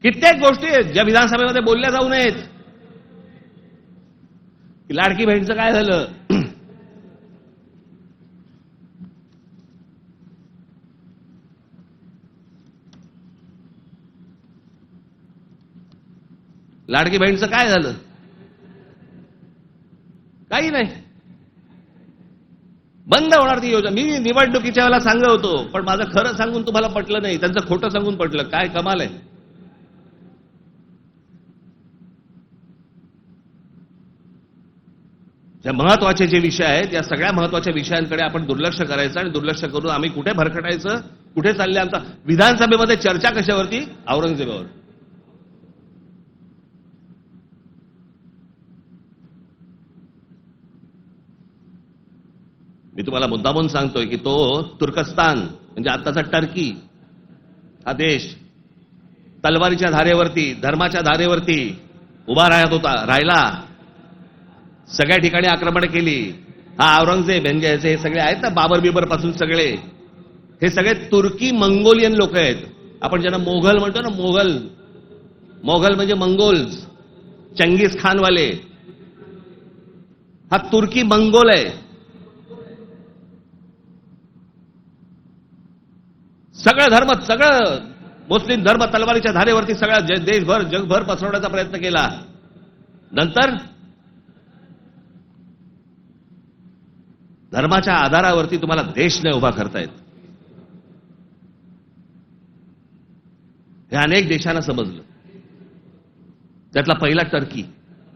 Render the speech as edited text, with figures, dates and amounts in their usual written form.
कित्येक गोष्टी आहेत ज्या विधानसभेमध्ये बोलल्या जाऊ नयेत. लाडकी बहीणचं काय झालं? लाडकी बहीणचं काय झालं? काही नाही. बंद होणार ती योजना. मी निवडणुकीच्या वेळेला सांगत होतो, पण माझं खरं सांगून तुम्हाला पटलं नाही, त्यांचं खोटं सांगून पटलं. काय कमाल आहे. ज्या महत्वाचे जे विषय आहेत, या सगळ्या महत्वाच्या विषयांकडे आपण दुर्लक्ष करायचं आणि दुर्लक्ष करून आम्ही कुठे भरकटायचं, कुठे चालले आमचा. विधानसभेमध्ये चर्चा कशावरती? औरंगजेबावर. मी तुम्हाला मुद्दामून सांगतोय की तो तुर्कस्तान म्हणजे आत्ताचा टर्की हा देश तलवारीच्या धारेवरती, धर्माच्या धारेवरती उभा राहिला. सगळ्या ठिकाणी आक्रमण केली. हा औरंगजेब म्हणजे हे सगळे आहेत ना, बाबर बिबर पासून सगळे, हे सगळे तुर्की मंगोलियन लोक आहेत. आपण ज्यांना मोघल म्हणतो ना, मोघल म्हणजे मंगोल्स, चंगीज खानवाले. हा तुर्की मंगोल आहे. सगळं धर्म, सगळं मुस्लिम धर्म तलवारीच्या धारेवरती सगळा देशभर जगभर पसरवण्याचा प्रयत्न केला. नंतर धर्माच्या आधारावरती तुम्हाला देश नाही उभा करता येत. हे अनेक देशांना समजलं. त्यातला पहिला टर्की.